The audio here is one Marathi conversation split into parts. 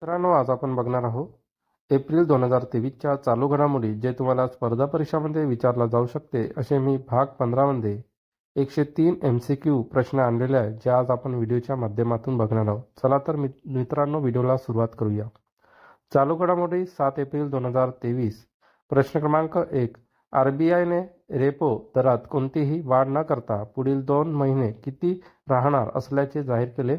मित्रांनो, आज आपण बघणार आहोत एप्रिल 2023च्या चालू घडामोडी, जे तुम्हाला स्पर्धा परीक्षामध्ये विचारला जाऊ शकते असे मी भाग 15 मध्ये 103 MCQ प्रश्न आणलेले आहेत, जे आज आपण व्हिडिओच्या माध्यमातून बघणार आहोत. चला तर मित्रांनो, व्हिडिओला सुरुवात करूया. चालू घडामोडी 7 एप्रिल 2023. प्रश्न क्रमांक 1. RBIने रेपो दरात कोणतीही वाढ न करता पुढील 2 महिने किती राहणार असल्याचे जाहीर केले?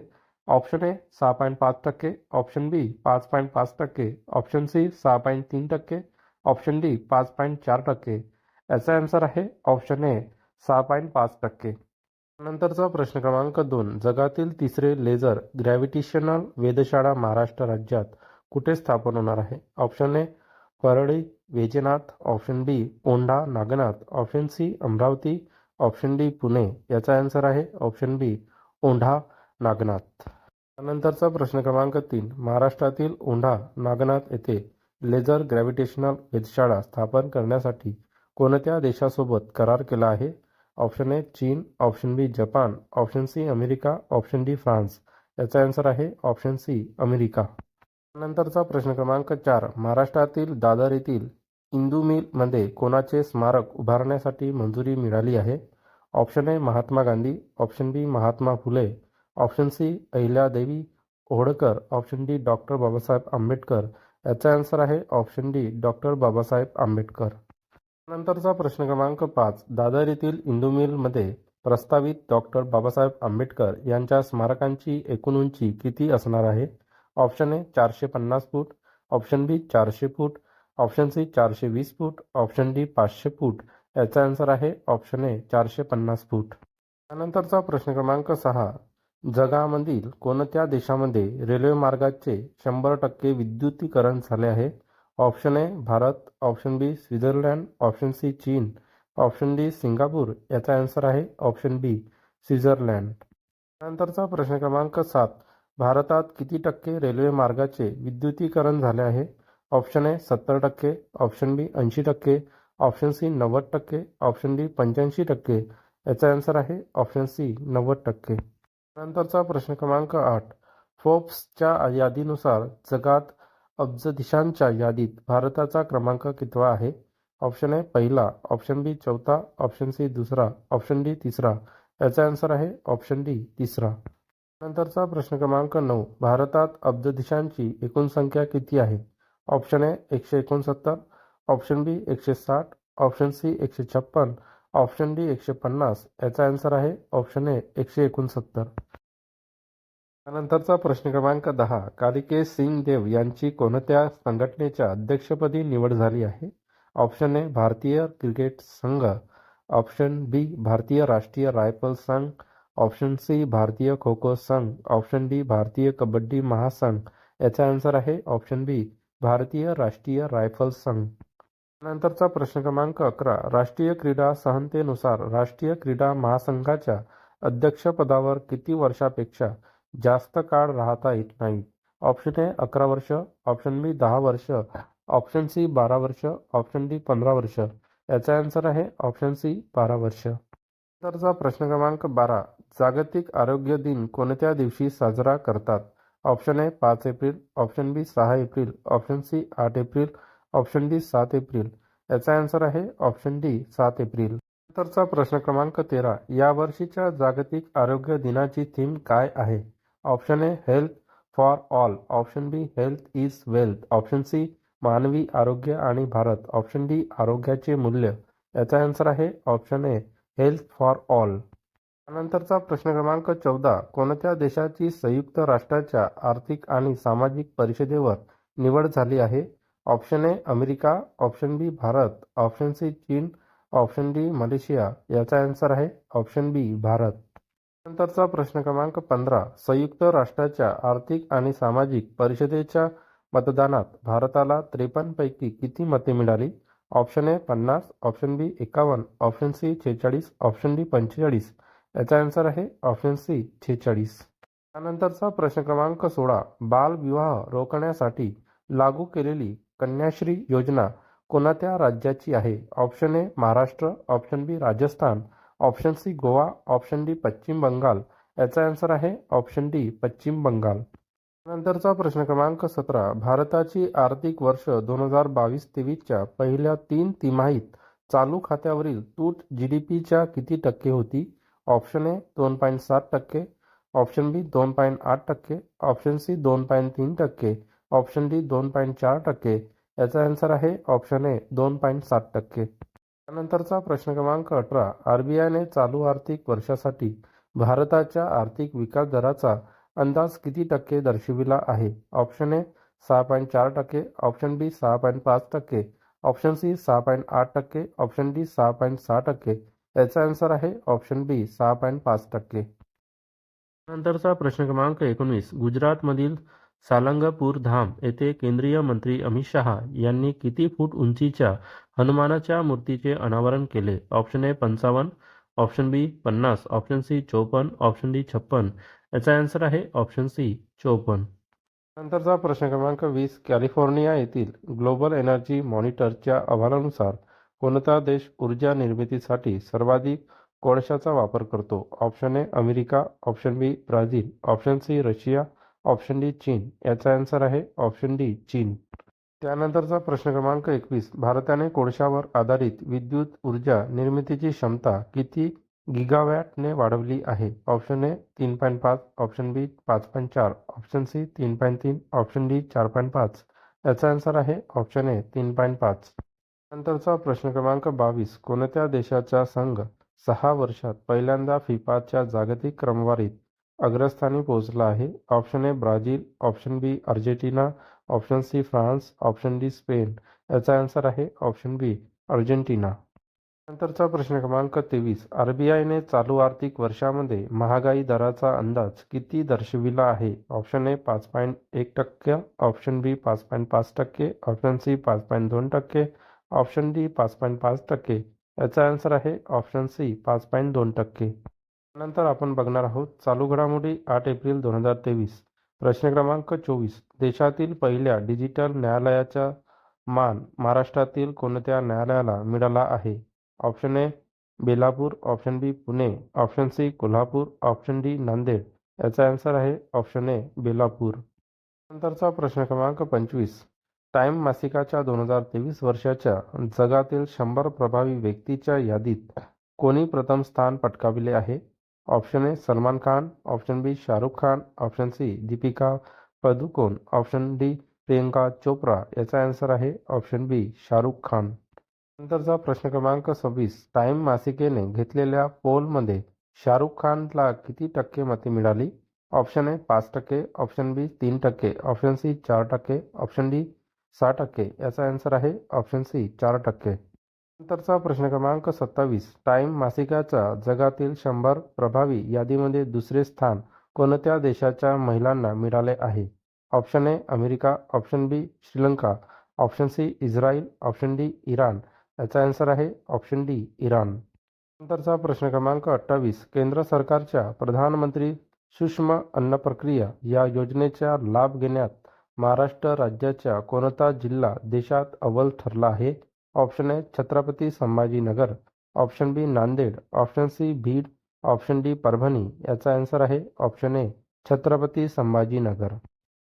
Option A 6.5%, option B 5.5%, option C 6.3%, option D 5.4%. याचा आन्सर आहे ऑप्शन ए 6.5%. नंतरचा प्रश्न क्रमांक 2. जगातील तिसरे लेझर ग्रॅव्हिटेशनल वेधशाळा महाराष्ट्र राज्यात कुठे स्थापन होणार आहे? Option A Parli Vaijnath, option B Aundha Nagnath, option C Amravati, option D Pune. याचा आन्सर आहे ऑप्शन बी औंढा नागनाथ. त्यानंतरचा प्रश्न क्रमांक 3. महाराष्ट्रातील औंढा नागनाथ येथे लेझर ग्रॅव्हिटेशनल वेधशाळा स्थापन करण्यासाठी कोणत्या देशासोबत करार केला आहे? ऑप्शन ए चीन, ऑप्शन बी जपान, option C America, option d France. याचा आन्सर आहे ऑप्शन सी अमेरिका. नंतरचा प्रश्न क्रमांक 4. महाराष्ट्रातील दादर येथील इंदू मिल मध्ये कोणाचे स्मारक उभारण्यासाठी मंजुरी मिळाली आहे? Option A Mahatma Gandhi, option B Mahatma Phule, option C Ahilyadevi Holkar, option D doctor Babasaheb Ambedkar. याचा आन्सर आहे option D doctor Babasaheb Ambedkar. नंतरचा प्रश्न क्रमांक 5. दादर येथील इंदू मिल मध्ये प्रस्तावित डॉक्टर बाबासाहेब आंबेडकर यांच्या स्मारकांची एकूण उंची किती असणार आहे? Option A 450 foot, option B 400 foot, option C 420 foot, option D 500 foot. याचा आन्सर आहे ऑप्शन ए 450 फूट. त्यानंतरचा प्रश्न क्रमांक 6. जगामधील कोणत्या देशामध्ये रेल्वे मार्गाचे 100% विद्युतीकरण झाले आहे? Option A Bharat, option B Switzerland, option C चीन, ऑप्शन डी सिंगापूर. याचा आन्सर आहे ऑप्शन बी स्वित्झर्लंड. त्यानंतरचा प्रश्न क्रमांक 7. भारतात किती टक्के रेल्वे मार्गाचे विद्युतीकरण झाले आहे? Option A 70%, option B 80%, option C 90%, option D 85%. याचा आन्सर आहे ऑप्शन सी 90%. नंतरचा प्रश्न क्रमांक 8. फोर्ब्सच्या यादीनुसार जगात अब्ज देशांच्या यादीत भारताचा क्रमांक कितवा आहे? ऑप्शन ए पहिला, ऑप्शन बी चौथा, ऑप्शन सी दुसरा, ऑप्शन डी तिसरा. याचा आन्सर आहे ऑप्शन डी तिसरा. नंतरचा प्रश्न क्रमांक 9. भारतात अब्ज देशांची एकूण संख्या किती आहे? Option A 169, option B 160, option C 156, option D 150. याचा आन्सर आहे ऑप्शन ए 169. त्यानंतरचा प्रश्न क्रमांक 10. कालिकेश सिंग देव यांची कोणत्या संघटनेच्या अध्यक्षपदी निवड झाली आहे? ऑप्शन ए भारतीय क्रिकेट संघ, ऑप्शन बी भारतीय राष्ट्रीय रायफल संघ, ऑप्शन सी भारतीय खो खो संघ, ऑप्शन डी भारतीय कबड्डी महासंघ. याचा आन्सर आहे ऑप्शन बी भारतीय राष्ट्रीय रायफल संघ. नंतरचा प्रश्न क्रमांक 11. राष्ट्रीय क्रीडा संहितेनुसार राष्ट्रीय क्रीडा महासंघाच्या अध्यक्षपदावर किती वर्षापेक्षा जास्त काळ राहता येत नाही? ऑप्शन ए 11 वर्ष, ऑप्शन बी 10 वर्ष, ऑप्शन सी 12 वर्ष, ऑप्शन डी 15 वर्ष. याचा आन्सर आहे ऑप्शन सी 12 वर्ष. नंतरचा प्रश्न क्रमांक 12. जागतिक आरोग्य दिन कोणत्या दिवशी साजरा करतात? Option A 5 April, option B 6 April, option C 8 April, option D 7 April. याचा आन्सर आहे ऑप्शन डी 7 एप्रिल. नंतरचा प्रश्न क्रमांक 13. या वर्षीच्या जागतिक आरोग्य दिनाची थीम काय आहे? Option A health for all, option B health is wealth, option C मानवी आरोग्य आणि भारत, ऑप्शन डी आरोग्याचे मूल्य. याचा आन्सर आहे option A health for all. त्यानंतरचा प्रश्न क्रमांक 14. कोणत्या देशाची संयुक्त राष्ट्राच्या आर्थिक आणि सामाजिक परिषदेवर निवड झाली आहे? Option A America, option B Bharat, option C चीन, ऑप्शन डी मलेशिया. याचा आन्सर आहे ऑप्शन बी भारत. नंतरचा प्रश्न क्रमांक 15. संयुक्त राष्ट्राच्या आर्थिक आणि सामाजिक परिषदेच्या मतदानात भारताला 53 पैकी किती मते मिळाली? Option A 50, option B 51, option C 46, option D 45. याचा आन्सर आहे ऑप्शन सी 46. त्यानंतरचा प्रश्न क्रमांक 16. बालविवाह रोखण्यासाठी लागू केलेली कन्याश्री योजना कोणत्या राज्याची आहे? Option A Maharashtra, option B Rajasthan, option C Goa, option D Paschim Bengal. याचा आन्सर आहे ऑप्शन डी पश्चिम बंगाल. नंतरचा प्रश्न क्रमांक 17. भारताची आर्थिक वर्ष 2022-23च्या पहिल्या 3 तिमाहीत चालू खात्यावरील तूट जीडीपीच्या किती टक्के होती? Option A 2.7%, option B 2.8%, option C 2.3%, option D 2.4%. याचा आन्सर आहे ऑप्शन ए 2.7%. त्यानंतरचा प्रश्न क्रमांक 18. आरबीआयने चालू आर्थिक वर्षासाठी भारताच्या आर्थिक विकास दराचा अंदाज किती टक्के दर्शविला आहे? Option A 6.4%, option B 6.5%, option C 6.8%, option D 6.6%. याचा आन्सर आहे ऑप्शन बी 6.5%. नंतरचा प्रश्न क्रमांक 19. गुजरातमधील सालंगपूर धाम येथे केंद्रीय मंत्री अमित शहा यांनी किती फूट उंचीच्या हनुमानाच्या मूर्तीचे अनावरण केले? Option A 55, option B 50, option C 54, option D 56. याचा आन्सर आहे ऑप्शन सी 54. नंतरचा प्रश्न क्रमांक 20. कॅलिफोर्निया येथील ग्लोबल एनर्जी मॉनिटरच्या अहवालानुसार कोणता देश ऊर्जा निर्मितीसाठी सर्वाधिक कोळशाचा वापर करतो? Option A America, option B Brazil, option C Russia, option D चीन. याचा आन्सर आहे ऑप्शन डी चीन. त्यानंतरचा प्रश्न क्रमांक 21. भारताने कोळशावर आधारित विद्युत ऊर्जा निर्मितीची क्षमता किती गिगावॅटने वाढवली आहे? Option A 3.5, option B 5.4, option C 3.3, option D 4.5. याचा आन्सर आहे ऑप्शन ए 3.5. नंतरचा प्रश्न क्रमांक 22. कोणत्या देशाचा संघ 6 वर्षात पहिल्यांदा फिफाच्या जागतिक क्रमवारीत अग्रस्थानी पोहोचला आहे? Option A Brazil, option B Argentina, option C France, option D Spain. याचा आन्सर आहे ऑप्शन बी अर्जेंटिना. नंतरचा प्रश्न क्रमांक 23. आरबीआयने चालू आर्थिक वर्षामध्ये महागाई दराचा अंदाज किती दर्शविला आहे? Option A 5.1%, option B 5.5%, option C 5.2%, option D 5.5%. याचा आन्सर आहे ऑप्शन सी 5.2%. नंतर आपण बघणार आहोत चालू घडामोडी 8 एप्रिल 2023. प्रश्न क्रमांक 24. देशातील पहिल्या डिजिटल न्यायालयाचा मान महाराष्ट्रातील कोणत्या न्यायालयाला मिळाला आहे? Option A Belapur, option B Pune, option C Kolhapur, option D Nanded. याचा आन्सर आहे ऑप्शन ए बेलापूर. नंतरचा प्रश्न क्रमांक 25. टाइम मासिकाच्या 2023 वर्षाच्या जगातील 100 प्रभावी व्यक्तीच्या यादीत कोणी प्रथम स्थान पटकाविले आहे? Option A Salman Khan, option B Shahrukh Khan, option C Deepika Padukone, option D Priyanka Chopra. याचा आन्सर आहे ऑप्शन बी शाहरुख खान. नंतरचा प्रश्न क्रमांक 26. टाइम मासिकेने घेतलेल्या पोलमध्ये शाहरुख खानला किती टक्के मते मिळाली? Option A 5%, option B 3%, option C 4%, option D 6%. याचा आन्सर आहे ऑप्शन सी 4%. नंतरचा प्रश्न क्रमांक 27. टाइम मासिकाच्या जगातील 100 प्रभावी यादीमध्ये दुसरे स्थान कोणत्या देशाच्या महिलांना मिळाले आहे? Option A America, option B Sri Lanka, option C Israel, option D Iran. याचा आन्सर आहे ऑप्शन डी इराण. नंतरचा प्रश्न क्रमांक 28. केंद्र सरकारच्या प्रधानमंत्री सूक्ष्म अन्न प्रक्रिया या योजनेचा लाभ घेण्यात महाराष्ट्र राज्याचा कोणता जिल्हा देशात अव्वल ठरला आहे? Option A Chhatrapati Sambhajinagar, option B Nanded, option C Beed, option D Parbhani. याचा आन्सर आहे ऑप्शन ए छत्रपती संभाजीनगर.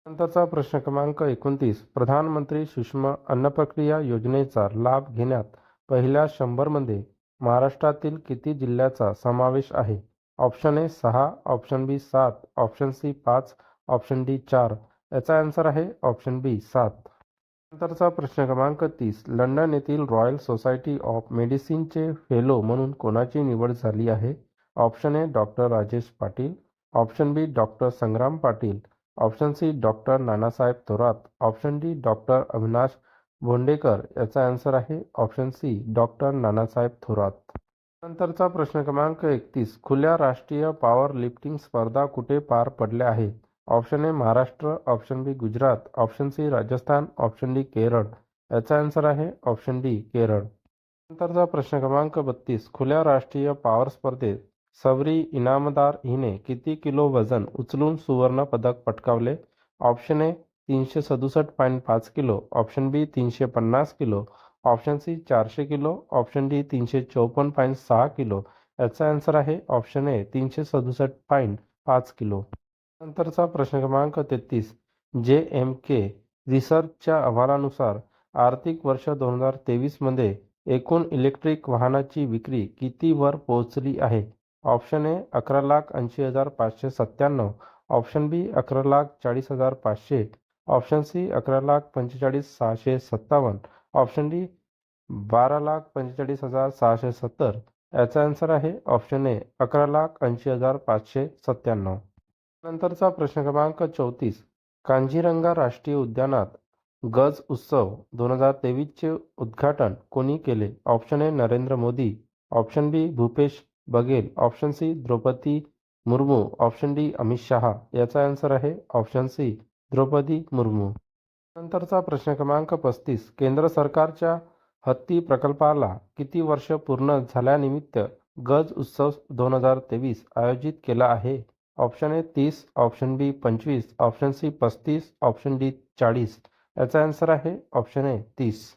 नंतरचा प्रश्न क्रमांक 29. प्रधानमंत्री सूक्ष्म अन्न प्रक्रिया योजनेचा लाभ घेण्यात पहिल्या 100 मध्ये महाराष्ट्रातील किती जिल्ह्याचा समावेश आहे? Option A 6, option B 7, option C 5, option D 4. याचा आन्सर आहे ऑप्शन बी 7. नंतरचा प्रश्न क्रमांक 30. लंडन येथील रॉयल सोसायटी ऑफ मेडिसिनचे फेलो म्हणून कोणाची निवड झाली आहे? Option A doctor Rajesh Patil, option B doctor Sangram Patil, option C doctor Nanasaheb Thorat, option D doctor Avinash Bhondekar. याचा आन्सर आहे option C doctor Nanasaheb Thorat. नंतरचा प्रश्न क्रमांक 31. खुल्या राष्ट्रीय पॉवर लिफ्टिंग स्पर्धा कुठे पार पडल्या आहेत? Option A Maharashtra, option B Gujarat, option C Rajasthan, option D Kerala. याचा आन्सर आहे ऑप्शन डी केरळ. नंतरचा प्रश्न क्रमांक 32. खुल्या राष्ट्रीय पॉवर स्पर्धेत सवरी इनामदार हिने किती किलो वजन उचलून सुवर्ण पदक पटकावले? Option A 367.5 kilo, option B 350 kilo, option C 400 kilo, option D 354.6 kilo. याचा आन्सर आहे ऑप्शन ए 367.5 किलो. नंतरचा प्रश्न क्रमांक 33. JMK रिसर्चच्या अहवालानुसार आर्थिक वर्ष 2023 मध्ये एकूण इलेक्ट्रिक वाहनाची विक्री कितीवर पोहोचली आहे? Option A 11,80,597, option B 11,40,500, option C 11,45,657, option D 12,45,670. याचा आन्सर आहे ऑप्शन ए 11,80,597. नंतरचा प्रश्न क्रमांक 34. कांझीरंगा राष्ट्रीय उद्यानात गज उत्सव 2023 चे उद्घाटन कोणी केले? Option a Narendra Modi, option b Bhupesh Baghel, option c Droupadi Murmu, option d Amit Shah. याचा आन्सर आहे ऑप्शन सी द्रौपदी मुर्मू. नंतरचा प्रश्न क्रमांक 35. केंद्र सरकारच्या हत्ती प्रकल्पाला किती वर्ष पूर्ण झाल्यानिमित्त गज उत्सव 2023 आयोजित केला आहे? Option A 30, option B 25, option C 35, option D 40. याचा आन्सर आहे ऑप्शन ए 30.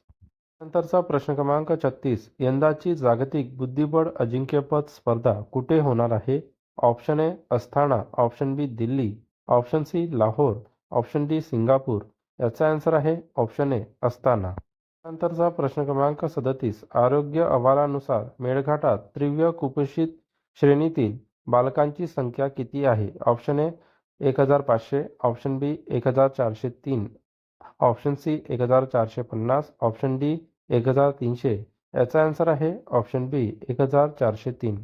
नंतरचा प्रश्न क्रमांक 36. यंदाची जागतिक बुद्धिबळ अजिंक्यपद स्पर्धा कुठे होणार आहे? Option A Astana, option B Delhi, option C Lahore, option D Singapore. याचा आन्सर आहे ऑप्शन ए अस्थाना. नंतरचा प्रश्न क्रमांक 37. आरोग्य अहवालानुसार मेळघाटात तीव्र कुपोषित श्रेणीतील बालकांची संख्या किती आहे? Option A 1,500, option B 1,403, option C 1,450, option D 1,300. याचा आन्सर आहे ऑप्शन बी 1,403.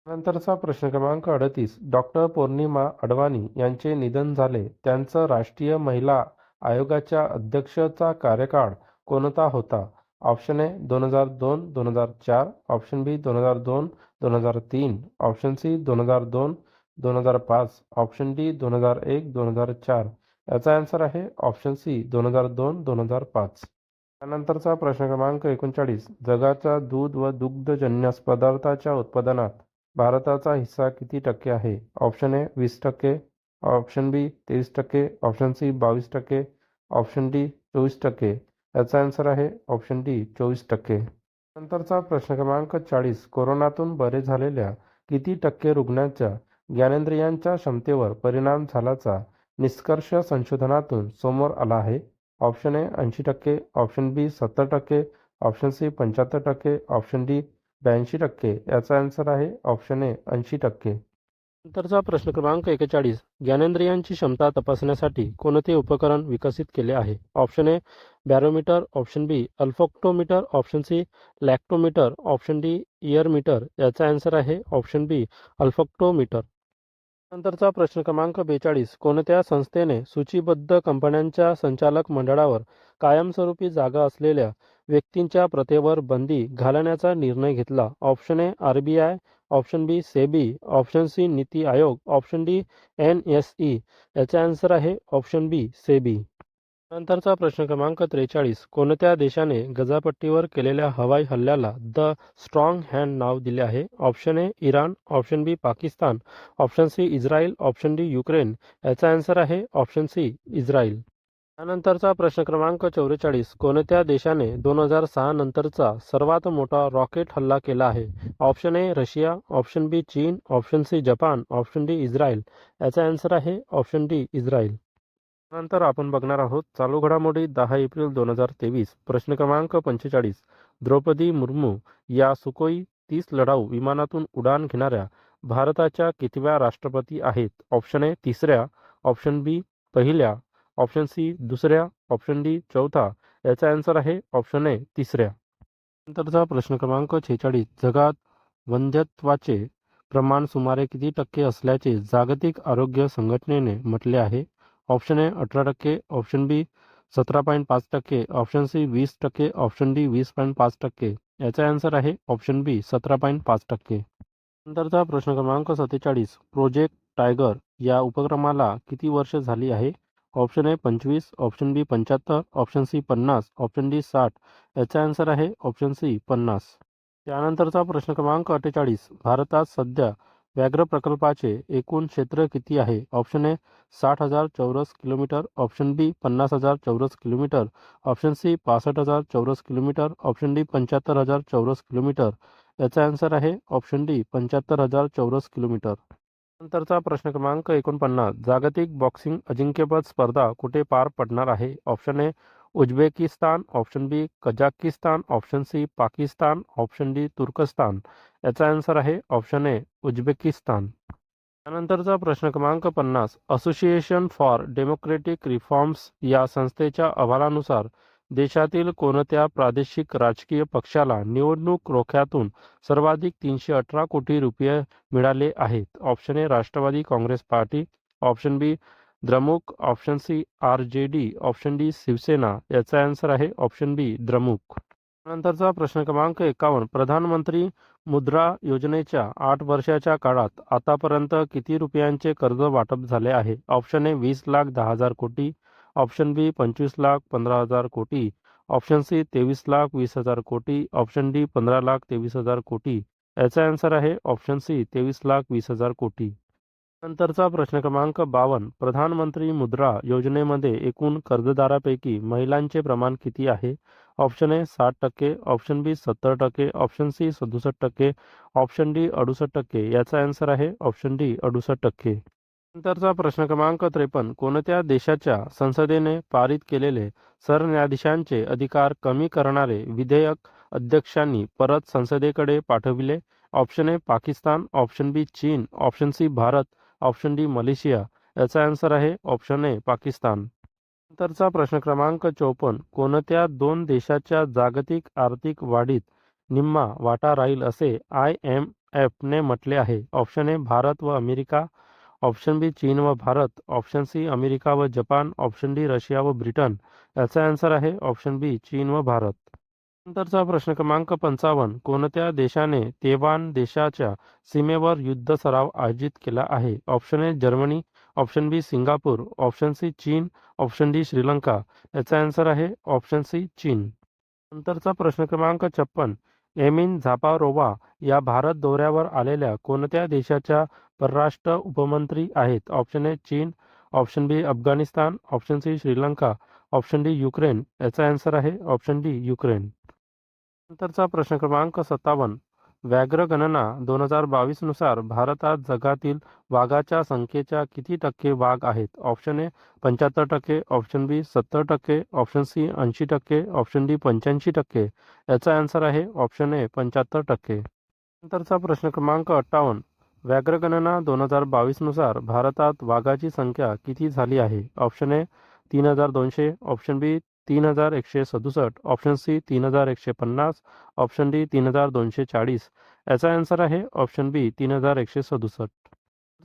नंतरचा प्रश्न क्रमांक 38. डॉक्टर पौर्णिमा अडवाणी यांचे निधन झाले. त्यांचं राष्ट्रीय महिला आयोगाच्या अध्यक्षाचा कार्यकाळ कोणता होता? Option A 2002-2004, option B 2002-2003, option C 2002-2005, option D 2001-2004. याचा आन्सर आहे ऑप्शन सी 2002-2005. त्यानंतरचा प्रश्न क्रमांक 39. जगाच्या दूध व दुग्धजन्य पदार्थाच्या उत्पादनात भारताचा हिस्सा किती टक्के आहे? ऑप्शन ए 20%, option B 23%, option C 22%, option D 24%. याचा आन्सर आहे ऑप्शन डी 24%. नंतरचा प्रश्न क्रमांक 40. कोरोनातून बरे झालेल्या किती टक्के रुग्णांच्या ज्ञानेंद्रियांच्या क्षमतेवर परिणाम झाल्याचा निष्कर्ष संशोधनातून समोर आला आहे? Option A 80%, option B 70%, option C 75%, option D 82%. याचा आन्सर आहे ऑप्शन ए 80%. नंतरचा प्रश्न क्रमांक 41. ज्ञानेंद्रियांची क्षमता तपासण्यासाठी कोणते उपकरण विकसित केले आहे? Option a barometer, option b olfactometer, option c lactometer, option d ear meter. याचा आन्सर आहे ऑप्शन बी अल्फोक्टोमीटर. नंतरचा प्रश्न क्रमांक 42. कोणत्या संस्थेने सूचीबद्ध कंपन्यांच्या संचालक मंडळावर कायमस्वरूपी जागा असलेल्या व्यक्तींच्या प्रथेवर बंदी घालण्याचा निर्णय घेतला? Option a RBI, option b SEBI, option c NITI Aayog, option d NSE. याचे आन्सर आहे ऑप्शन बी सेबी. नंतरचा प्रश्न क्रमांक 43. कोणत्या देशाने गजापट्टीवर केलेल्या हवाई हल्ल्याला द स्ट्रॉंग हँड नाव दिले आहे? Option A Iran, option B Pakistan, option C Israel, option D Ukraine. याचा आन्सर आहे ऑप्शन सी इस्रायल. त्यानंतरचा प्रश्न क्रमांक 44. कोणत्या देशाने 2006 नंतरचा सर्वात मोठा रॉकेट हल्ला केला आहे? Option A Russia, option B चीन, option C Japan, option D Israel. याचा आन्सर आहे ऑप्शन डी इस्रायल. नंतर आपण बघणार आहोत चालू घडामोडी 10 एप्रिल 2023. प्रश्न क्रमांक 45. द्रौपदी मुर्मू या सुखोई 30 लढाऊ विमानातून उड्डाण घेणाऱ्या भारताच्या कितव्या राष्ट्रपती आहेत? ऑप्शन ए तिसऱ्या, ऑप्शन बी पहिल्या, ऑप्शन सी दुसऱ्या, ऑप्शन डी चौथा. याचा आन्सर आहे ऑप्शन ए तिसऱ्या. नंतरचा प्रश्न क्रमांक 46. जगात वंध्यत्वाचे प्रमाण सुमारे किती टक्के असल्याचे जागतिक आरोग्य संघटनेने म्हटले आहे? Option A 18%, option B 17.5%, option C 20%, option D 20.5%. याचा आन्सर आहे ऑप्शन बी 17.5%. नंतरचा प्रश्न क्रमांक 47. प्रोजेक्ट टायगर या उपक्रमाला किती वर्ष झाली आहे? Option A 25, option B 75, option C 50, option D 60. याचा आन्सर आहे ऑप्शन सी 50. त्यानंतरचा प्रश्न क्रमांक 48. भारतात सध्या व्याघ्र प्रकल्पाचे एकूण क्षेत्र किती आहे? ऑप्शन ए 60,000 चौरस किलोमीटर, ऑप्शन बी 50,000 चौरस किलोमीटर, ऑप्शन सी 65,000 चौरस किलोमीटर, ऑप्शन डी 75,000 चौरस किलोमीटर. याचा आन्सर आहे ऑप्शन डी 75,000 चौरस किलोमीटर. नंतरचा प्रश्न क्रमांक 49. जागतिक बॉक्सिंग अजिंक्यपद स्पर्धा कुठे पार पडणार आहे? Option A Uzbekistan, option B Kazakhstan, option C Pakistan, option D तुर्कस्तान. याचा आन्सर आहे ऑप्शन ए उझबेकिस्तान. त्यानंतरचा प्रश्न क्रमांक 50. असोसिएशन फॉर डेमोक्रेटिक रिफॉर्म्स या संस्थेच्या अहवालानुसार देशातील कोणत्या प्रादेशिक राजकीय पक्षाला निवडणूक रोख्यातून सर्वाधिक 318 कोटी रुपये मिळाले आहेत? Option A Rashtravadi Congress party, option B DMK, option C RJD, option D Shiv Sena. याचा आन्सर आहे ऑप्शन बी द्रमुक. नंतरचा प्रश्न क्रमांक 51. प्रधानमंत्री मुद्रा योजनेच्या 8 वर्षाच्या काळात आतापर्यंत किती रुपयांचे कर्ज वाटप झाले आहे? ऑप्शन ए 20,10,000 कोटी, ऑप्शन बी 25,15,000 कोटी, ऑप्शन सी 23,20,000 कोटी, ऑप्शन डी 15,23,000 कोटी. याचा आन्सर आहे ऑप्शन सी 23,20,000 कोटी. नंतरचा प्रश्न क्रमांक 52. प्रधानमंत्री मुद्रा योजनेमध्ये एकूण कर्जदारापैकी महिलांचे प्रमाण किती आहे? Option A 60%, option B 70%, option C 67%, option D 68%. याचा आन्सर आहे ऑप्शन डी 68%. नंतरचा प्रश्न क्रमांक 53. कोणत्या देशाच्या संसदेने पारित केलेले सरन्यायाधीशांचे अधिकार कमी करणारे विधेयक अध्यक्षांनी परत संसदेकडे पाठविले? Option A Pakistan, option B चीन, option C Bharat, option D Malaysia. याचा आन्सर आहे ऑप्शन ए पाकिस्तान. नंतरचा प्रश्न क्रमांक 54. कोणत्या दोन देशाच्या जागतिक आर्थिक वाढीत निम्मा वाटा राहील असे IMF ने म्हटले आहे? ऑप्शन ए भारत व अमेरिका, ऑप्शन बी चीन व भारत, ऑप्शन सी अमेरिका व जपान, ऑप्शन डी रशिया व ब्रिटन. याचा आन्सर आहे ऑप्शन बी चीन व भारत. नंतरचा प्रश्न क्रमांक 55. कोणत्या देशाने तैवान देशाच्या सीमेवर युद्ध सराव आयोजित केला आहे? Option A Germany, option B Singapore, option C चीन, ऑप्शन डी श्रीलंका. याचा आन्सर आहे ऑप्शन सी चीन. नंतरचा प्रश्न क्रमांक 56. एमिन झापारोव्हा या भारत दौऱ्यावर आलेल्या कोणत्या देशाच्या परराष्ट्र उपमंत्री आहेत? ऑप्शन ए चीन, option b Afghanistan, option c Sri Lanka, option D Ukraine. याचा आन्सर आहे ऑप्शन डी युक्रेन. नंतरचा प्रश्न क्रमांक 57. व्याघ्र गणना 2022 नुसार भारतात जगातील वाघाच्या संख्येच्या किती टक्के वाघ आहेत? Option A 75%, option B 70%, option C 80%, option D 85%. याचा आन्सर आहे ऑप्शन ए 75%. नंतरचा प्रश्न क्रमांक 58. व्याघ्रगणना 2022 नुसार भारतात वाघाची संख्या किती झाली आहे? Option A 3,200, option B 3,167, option C 3,150, option D 3,240. याचा आन्सर आहे ऑप्शन बी 3,167.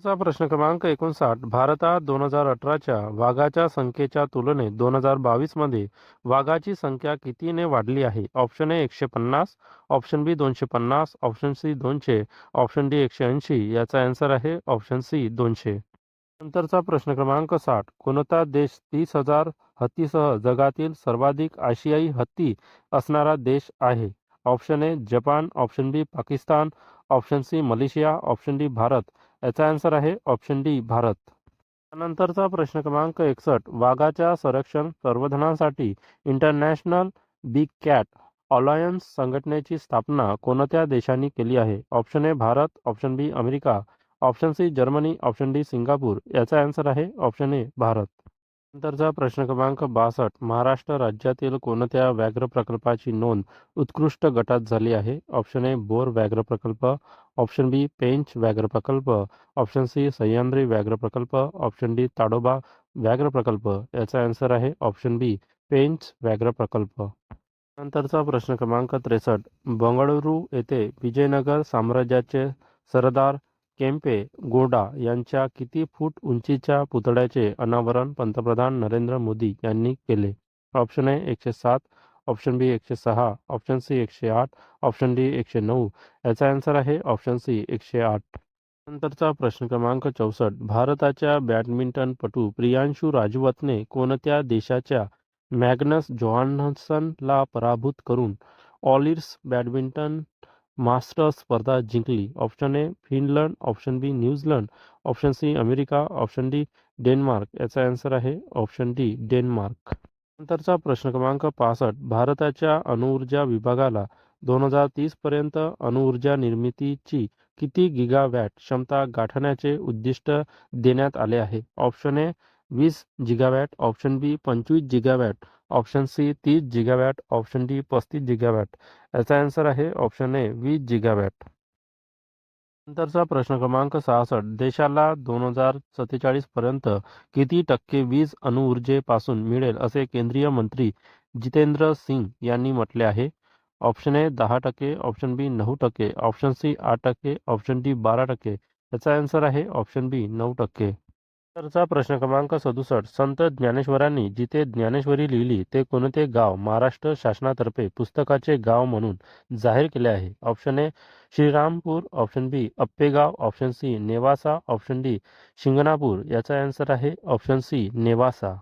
चा प्रश्न क्रमांक 59. भारतात 2018च्या वाघाच्या संख्येच्या तुलनेत 2022 मध्ये वाघाची संख्या कितीने वाढली आहे? Option A 150, option B 250, option C 200, option D 180. याचा आन्सर आहे ऑप्शन सी 200. नंतरचा प्रश्न क्रमांक 60. कोणता देश 30,000 हत्तीसह जगातील सर्वाधिक आशियाई हत्ती असणारा देश आहे? Option A Japan, option B Pakistan, option C Malaysia, option D Bharat. याचा आन्सर आहे ऑप्शन डी भारत. त्यानंतरचा प्रश्न क्रमांक 61. वाघाच्या संरक्षण संवर्धनासाठी इंटरनॅशनल बिग कॅट अलायन्स संघटनेची स्थापना कोणत्या देशांनी केली आहे? Option A Bharat, option B America, option C Germany, option D Singapore. याचा आन्सर आहे ऑप्शन ए भारत. नंतरचा प्रश्न क्रमांक 62. महाराष्ट्र राज्यातील कोणत्या व्याघ्र प्रकल्पाची नोंद उत्कृष्ट गटात झाली आहे? ऑप्शन ए बोर व्याघ्र प्रकल्प, ऑप्शन बी पेंच व्याघ्र प्रकल्प, ऑप्शन सी सह्याद्री व्याघ्र प्रकल्प, ऑप्शन डी ताडोबा व्याघ्र प्रकल्प. याचा आन्सर आहे ऑप्शन बी पेंच व्याघ्र प्रकल्प. नंतरचा प्रश्न क्रमांक 63. बंगळुरू येथे विजयनगर साम्राज्याचे सरदार केम्पे गौडा यांच्या किती फूट उंचीच्या पुतळ्याचे अनावरण पंतप्रधान नरेंद्र मोदी यांनी केले? Option A 107, option B 106, option C 108, option D 109. याचा आन्सर आहे ऑप्शन सी 108. नंतरचा प्रश्न क्रमांक 64. भारताच्या बॅडमिंटनपटू प्रियांशू राजवतने कोणत्या देशाच्या मॅग्नस जोहान्सनला पराभूत करून ऑलिर्स बॅडमिंटन मास्टर्स स्पर्धा जिंकली? Option A Finland, option B New Zealand, option C America, option D Denmark. याचा आन्सर आहे ऑप्शन डी डेन्मार्क. नंतरचा प्रश्न क्रमांक 65. भारताच्या अणुऊर्जा विभागाला 2030 पर्यंत अणुऊर्जा निर्मितीची किती गिगावॅट क्षमता गाठण्याचे उद्दिष्ट देण्यात आले आहे? ऑप्शन ए 20 जिगावॅट, ऑप्शन बी 25 gigawatt, option c 30 gigawatt, option d 35 gigawatt. याचा आन्सर आहे ऑप्शन ए 20 जिगावॅट. नंतरचा प्रश्न क्रमांक 66. देशाला 2047 पर्यंत किती टक्के वीज अणुऊर्जेपासून मिळेल असे केंद्रीय मंत्री जितेंद्र सिंग यांनी म्हटले आहे? Option A 10%, option B 9%, option C 8%, option D 12%. याचा आन्सर आहे ऑप्शन बी 9%. नंतरचा प्रश्न क्रमांक 67. संत ज्ञानेश्वरांनी जिथे ज्ञानेश्वरी लिहिली ते कोणते गाव महाराष्ट्र शासनातर्फे पुस्तकाचे गाव म्हणून जाहीर केले आहे? Option a Shrirampur, option b Appegaon, option c Nevasa, option d Shingnapur. याचा आन्सर आहे ऑप्शन सी नेवासा.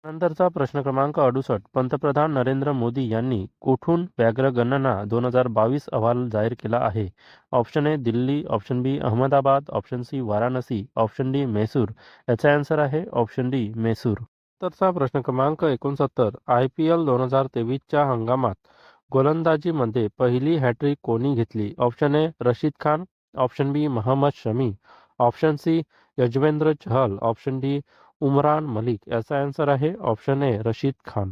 नंतरचा प्रश्न क्रमांक 68. पंतप्रधान नरेंद्र मोदी यांनी कोठून व्याघ्र गणना 2022 अहवाल जाहीर केला आहे? Option A Delhi, option B Ahmedabad, option C Varanasi, option D Mysore. याचा आन्सर आहे ऑप्शन डी म्हैसूर. नंतरचा प्रश्न क्रमांक 69. IPL 2023च्या हंगामात गोलंदाजीमध्ये पहिली हॅट्रिक कोणी घेतली? Option A Rashid Khan, option B Mohammed Shami, option C Yuzvendra Chahal, option D Umran Malik. याचा आन्सर आहे ऑप्शन ए रशीद खान.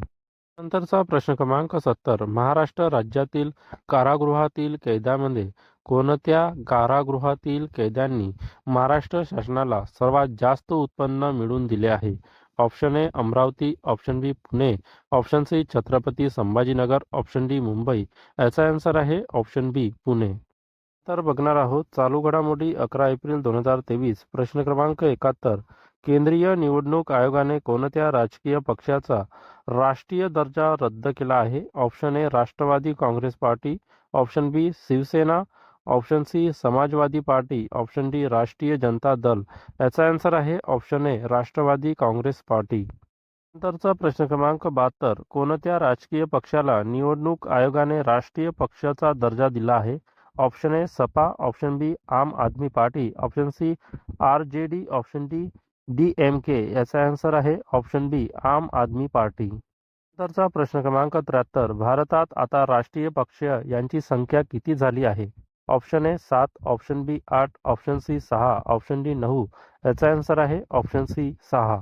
नंतरचा प्रश्न क्रमांक 70. महाराष्ट्र राज्यातील कारागृहातील कैद्यांमध्ये कोणत्या कारागृहातील कैद्यांनी महाराष्ट्र शासनाला सर्वात जास्त उत्पन्न मिळवून दिले आहे? Option A Amravati, option B Pune, option C Chhatrapati Sambhajinagar, option D Mumbai. याचा आन्सर आहे ऑप्शन बी पुणे. तर बघणार आहोत चालू घडामोडी 11 एप्रिल 2023. प्रश्न क्रमांक 71. केंद्रीय निवडणूक आयोगाने कोणत्या राजकीय पक्षाचा राष्ट्रीय दर्जा रद्द केला आहे? Option A Rashtravadi Congress party, option B Shiv Sena, option C Samajwadi party, option D Rashtriya Janata Dal. याचा आन्सर आहे option A Rashtravadi Congress party. नंतरचा प्रश्न क्रमांक 72. कोणत्या राजकीय पक्षाला निवडणूक आयोगाने राष्ट्रीय पक्षाचा दर्जा दिला आहे? ऑप्शन ए सपा, option B Aam Aadmi Party, option C RJD, option D DMK. याचा आन्सर आहे option B Aam Aadmi party. नंतरचा प्रश्न क्रमांक 73. भारतात आता राष्ट्रीय पक्ष यांची संख्या किती झाली आहे? Option A 7, option B 8, option C 6, option D 9. याचा आन्सर आहे ऑप्शन सी 6.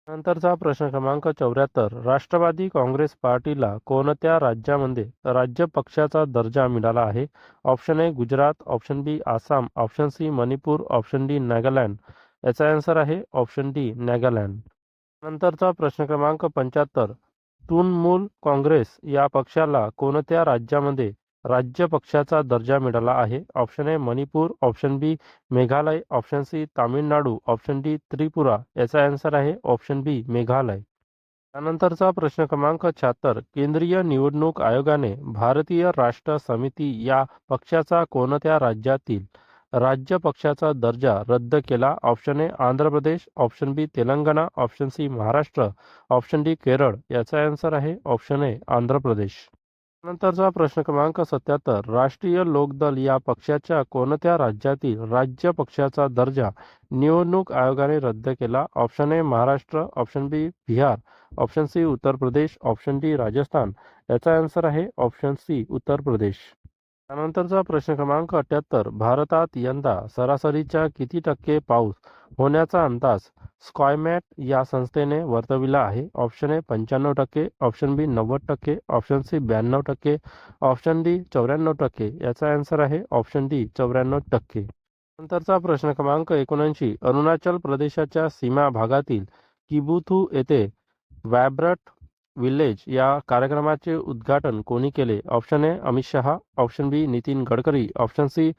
नंतरचा प्रश्न क्रमांक 74. राष्ट्रवादी काँग्रेस पार्टीला कोणत्या राज्यामध्ये राज्य पक्षाचा दर्जा मिळाला आहे? Option A Gujarat, option B Assam, option C Manipur, option D Nagaland. याचा आन्सर आहे ऑप्शन डी नागालँड. नंतरचा प्रश्न क्रमांक 75. तृणमूल काँग्रेस या पक्षाला कोणत्या राज्यामध्ये राज्य पक्षाचा दर्जा मिळाला आहे? Option A Manipur, option B Meghalaya, option C Tamil Nadu, option D Tripura. याचा आन्सर आहे ऑप्शन बी मेघालय. त्यानंतरचा प्रश्न क्रमांक 76. केंद्रीय निवडणूक आयोगाने भारतीय राष्ट्र समिती या पक्षाचा कोणत्या राज्यातील राज्य पक्षाचा दर्जा रद्द केला? Option A Andhra Pradesh, option B Telangana, option C Maharashtra, option D Kerala. याचा आन्सर आहे ऑप्शन ए आंध्र प्रदेश. नंतरचा प्रश्न क्रमांक 77. राष्ट्रीय लोकदल या पक्षाच्या कोणत्या राज्यातील राज्य पक्षाचा दर्जा निवडणूक आयोगाने रद्द केला? Option A Maharashtra, option B Bihar, option C Uttar Pradesh, option D Rajasthan. याचा आन्सर आहे ऑप्शन सी उत्तर प्रदेश. त्यानंतरचा प्रश्न क्रमांक 78. भारतात यंदा सरासरीच्या किती टक्के पाऊस होण्याचा अंदाज स्कायमॅट या संस्थेने वर्तविला आहे? Option A 95%, option B 90%, option C 92%, option D 94%. याचा आन्सर आहे ऑप्शन डी 94%. नंतरचा प्रश्न क्रमांक 79. अरुणाचल प्रदेशाच्या सीमा भागातील किबुथू येथे व्हायब्रंट विलेज या कार्यक्रमाचे उद्घाटन कोणी केले? Option A Amit Shah, option B Nitin Gadkari, option C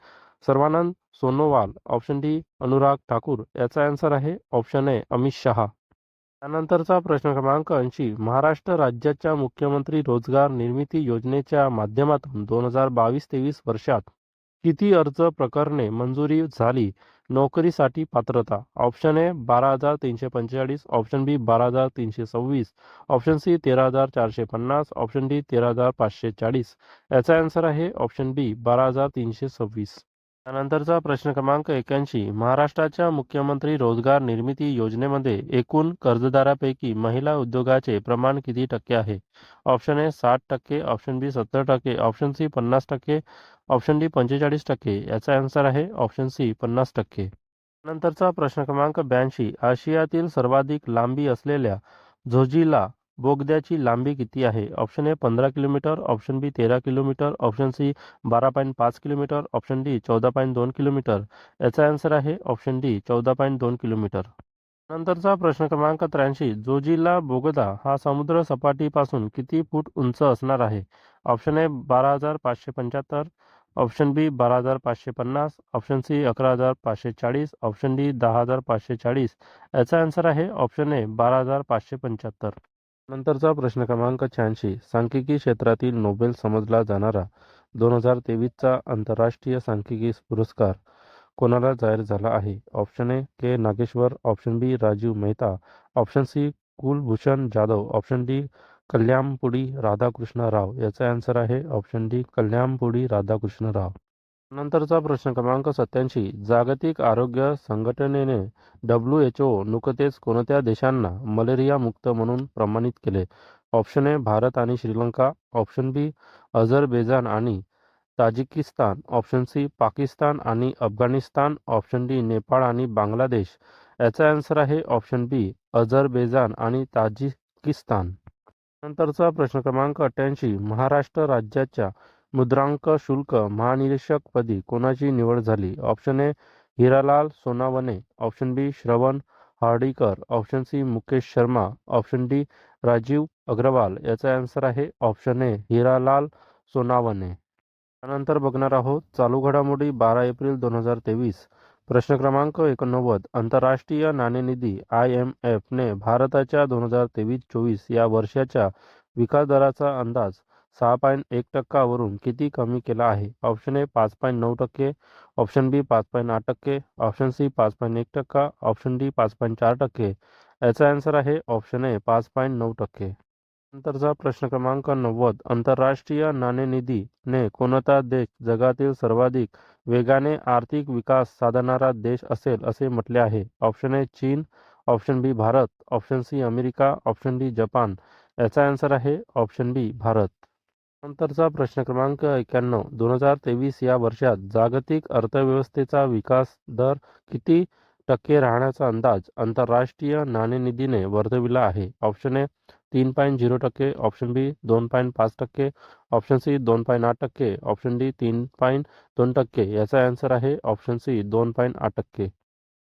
Sarbananda Sonowal, option D Anurag Thakur. याचा आन्सर आहे ऑप्शन ए अमित शहा. त्यानंतरचा प्रश्न क्रमांक 80. महाराष्ट्र राज्याच्या मुख्यमंत्री रोजगार निर्मिती योजनेच्या माध्यमातून 2022-23 वर्षात किती अर्ज प्रकरणे मंजुरी झाली? नोकरीसाठी पात्रता. Option A 12,345, option B 12,326, option C 13,450, option D 13,540. याचा आन्सर आहे ऑप्शन बी 12,326. त्यानंतरचा प्रश्न क्रमांक 81. महाराष्ट्राच्या मुख्यमंत्री रोजगार निर्मिती योजनेमध्ये एकूण कर्जदारापैकी महिला उद्योगाचे प्रमाण किती टक्के आहे? Option A 60%, option B 70%, option C 50%, option D 45%. याचा आन्सर आहे ऑप्शन सी 50%. नंतरचा प्रश्न क्रमांक 82. आशियातील सर्वाधिक लांबी असलेल्या झोजिला बोगद्याची लांबी किती आहे? Option A 15 kilometre, option B 13 kilometre, option C 12.5 kilometre, option D 14.2 kilometre. याचा आन्सर आहे ऑप्शन डी 14.2 किलोमीटर. नंतरचा प्रश्न क्रमांक 83. जोजिला बोगदा हा समुद्र सपाटीपासून किती फूट उंच असणार आहे? Option A 12,575, option B 12,550, option C 11,540, option D 10,540. याचा आन्सर आहे ऑप्शन ए 12,575. नंतरचा प्रश्न क्रमांक 86. सांख्यिकी क्षेत्रातील नोबेल समजला जाणारा 2023चा आंतरराष्ट्रीय सांख्यिकी पुरस्कार कोणाला जाहीर झाला आहे? Option A K Nageshwar, option B Rajiv Mehta, option C Kulbhushan Jadhav, option D Kalyanpudi Radhakrishna Rao. याचा आन्सर आहे ऑप्शन डी कल्याणपुडी राधाकृष्ण राव. नंतरचा प्रश्न क्रमांक 87. जागतिक आरोग्य संघटनेने WHO नुकतेच कोणत्या देशांना मलेरिया मुक्त म्हणून प्रमाणित केले? ऑप्शन ए भारत आणि श्रीलंका, ऑप्शन बी अझरबैजान आणि ताजिकिस्तान, ऑप्शन सी पाकिस्तान आणि अफगाणिस्तान, ऑप्शन डी नेपाळ आणि बांगलादेश. याचा आन्सर आहे ऑप्शन बी अझरबैजान आणि ताजिकिस्तान. नंतरचा प्रश्न क्रमांक 88. महाराष्ट्र राज्याच्या मुद्रांक शुल्क महानिरीक्षकपदी कोणाची निवड झाली? Option A Hiralal Sonawane, option B Shravan Hardikar, option C Mukesh Sharma, option D Rajiv Agarwal. याचा आन्सर आहे ऑप्शन ए हिरालाल सोनावणे. त्यानंतर बघणार आहोत चालू घडामोडी 12 एप्रिल 2023. प्रश्न क्रमांक 89. आंतरराष्ट्रीय नाणेनिधी IMF ने भारताच्या 2023-24 या वर्षाच्या विकास दराचा अंदाज 6.1% वरून किती कमी केला आहे? Option A 5.9%, option B 5.8%, option C 5.1%, option D 5.4%. याचा आन्सर आहे ऑप्शन ए 5.9%. नंतरचा प्रश्न क्रमांक 90. आंतरराष्ट्रीय नाणेनिधी ने कोणता देश जगातील सर्वाधिक वेगाने आर्थिक विकास साधणारा देश असेल असे म्हटले आहे? ऑप्शन ए चीन, option B Bharat, option C America, option D Japan. याचा आन्सर आहे ऑप्शन बी भारत. नंतरचा प्रश्न क्रमांक 91. 2023 या वर्षात जागतिक अर्थव्यवस्थेचा विकास दर किती टक्के राहण्याचा अंदाज आंतरराष्ट्रीय नाणेनिधीने वर्तविला आहे? Option A 3.0%, option B 2.5%, option C 2.8%, option D 3.2%. याचा आन्सर आहे ऑप्शन सी 2.8%.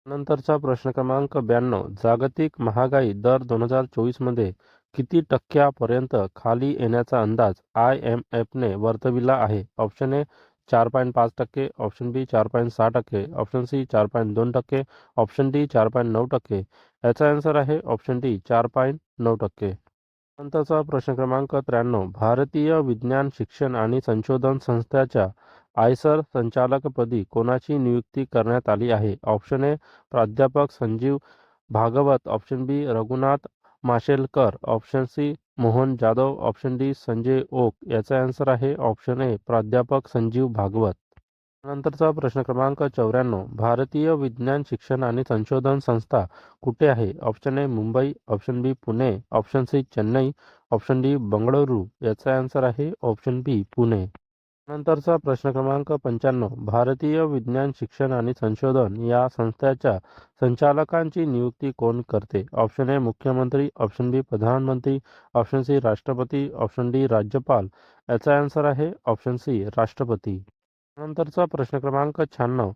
नंतरचा प्रश्न क्रमांक 92. जागतिक महागाई दर 2024 मध्ये किती टक्क्यापर्यंत खाली येण्याचा अंदाज IMFने वर्तविला आहे? Option A 4.5%, option B 4.6%, option C 4.2%, option D 4.9%. याचा आन्सर आहे ऑप्शन डी 4.9%. नंतरचा प्रश्न क्रमांक 93. भारतीय विज्ञान शिक्षण आणि संशोधन संस्थेच्या आयसर संचालकपदी कोणाची नियुक्ती करण्यात आली आहे? ऑप्शन ए प्राध्यापक Sanjeev Bhagwat, option B Raghunath Mashelkar, option C Mohan Jadhav, option D Sanjay Oak. याचा आन्सर आहे ऑप्शन ए प्राध्यापक संजीव भागवत. नंतरचा प्रश्न क्रमांक 94. भारतीय विज्ञान शिक्षण आणि संशोधन संस्था कुठे आहे? Option A Mumbai, option B Pune, option C Chennai, option D Bengaluru. याचा आन्सर आहे ऑप्शन बी पुणे. नंतरचा प्रश्न क्रमांक 95. भारतीय विज्ञान शिक्षण आणि संशोधन या संस्थेच्या संचालकांची नियुक्ती कोण करते? ऑप्शन ए मुख्यमंत्री, ऑप्शन बी प्रधानमंत्री, ऑप्शन सी राष्ट्रपती, ऑप्शन डी राज्यपाल. याचा आन्सर आहे ऑप्शन सी राष्ट्रपती. नंतरचा प्रश्न क्रमांक 96.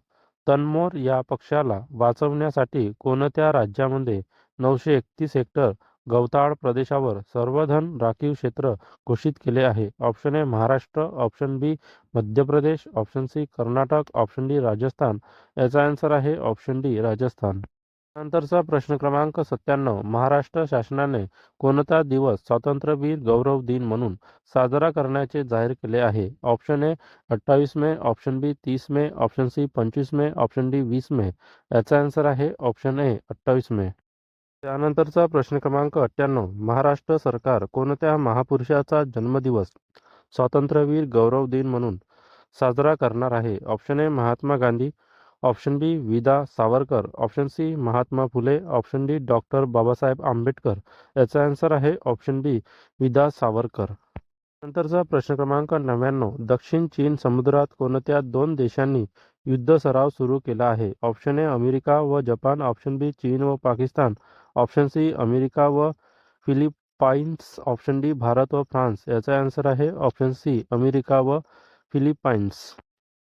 तनमोर या पक्षाला वाचवण्यासाठी कोणत्या राज्यामध्ये 931 हेक्टर गवताळ प्रदेशावर सर्वधन राखीव क्षेत्र घोषित केले आहे? Option A Maharashtra, option B Madhya Pradesh, option C Karnataka, option D Rajasthan. याचा आन्सर आहे ऑप्शन डी राजस्थान. नंतरचा प्रश्न क्रमांक 97. महाराष्ट्र शासनाने कोणता दिवस स्वातंत्र्यवीर गौरव दिन म्हणून साजरा करण्याचे जाहीर केले आहे? Option A 28 May, option B 30 May, option C 25 May, option D 20 May. याचा आन्सर आहे ऑप्शन ए 28 मे. त्यानंतरचा प्रश्न क्रमांक 98. महाराष्ट्र सरकार कोणत्या महापुरुषाचा जन्मदिवस स्वातंत्र्यवीर गौरव दिन म्हणून साजरा करणार आहे? Option A Mahatma Gandhi, option B विदा Savarkar, option C Mahatma Phule, option D doctor Babasaheb Ambedkar. याचा आन्सर आहे ऑप्शन बी विदा सावरकर. नंतरचा प्रश्न क्रमांक 99. दक्षिण चीन समुद्रात कोणत्या दोन देशांनी युद्ध सराव सुरू केला आहे? ऑप्शन ए अमेरिका व जपान, ऑप्शन बी चीन व पाकिस्तान, ऑप्शन सी अमेरिका व फिलिपाईन्स, ऑप्शन डी भारत व फ्रान्स. याचा आन्सर आहे ऑप्शन सी अमेरिका व फिलिपाईन्स.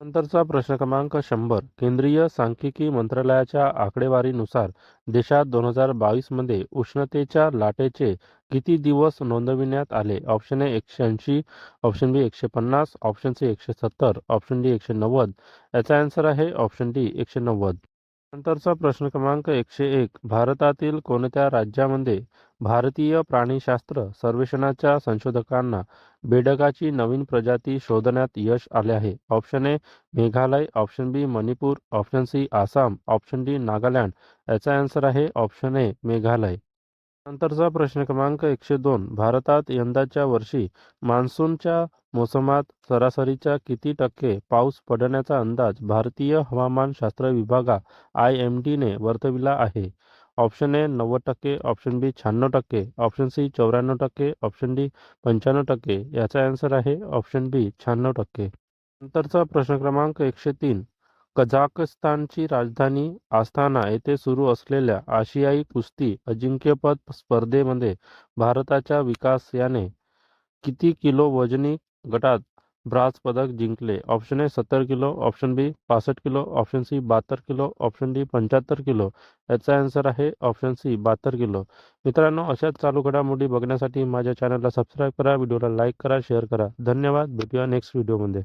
नंतरचा प्रश्न क्रमांक 100. केंद्रीय सांख्यिकी मंत्रालयाच्या आकडेवारीनुसार देशात 2022 मध्ये उष्णतेच्या लाटेचे किती दिवस नोंदविण्यात आले? Option A 180, option B 150, option C 170, option D 190. याचा आन्सर आहे ऑप्शन डी 190. नंतरचा प्रश्न क्रमांक 101. भारतातील कोणत्या राज्यामध्ये भारतीय प्राणीशास्त्र सर्वेक्षणाच्या संशोधकांना बेडकाची नवीन प्रजाती शोधण्यात यश आले आहे? Option A Meghalaya, option B Manipur, option C Assam, option D Nagaland. याचा आन्सर आहे ऑप्शन ए मेघालय. नंतरचा प्रश्न क्रमांक 102. भारतात यंदाच्या वर्षी मान्सूनच्या मोसमात सरासरीच्या किती टक्के पाऊस पडण्याचा अंदाज भारतीय हवामानशास्त्र विभागा IMD ने वर्तविला आहे? Option A 90%, option B 96%, option C 94%, option D 95%. याचा आन्सर आहे ऑप्शन बी 96%. नंतरचा प्रश्न क्रमांक 103. कझाकस्तानची राजधानी आस्थाना येथे सुरू असलेल्या आशियाई कुस्ती अजिंक्यपद स्पर्धेमध्ये भारताच्या विकास याने किती किलो वजनी गटात ब्राझ पदक जिंकले? Option A 70 kilo, option B 65 kilo, option C 72 kilo, option D 75 kilo. याचा आन्सर आहे ऑप्शन सी 72 किलो. मित्रांनो, अशाच चालू घडामोडी बघण्यासाठी माझ्या चॅनलला सबस्क्राईब करा, व्हिडिओला लाईक करा, शेअर करा. धन्यवाद. भेटूया नेक्स्ट व्हिडिओमध्ये.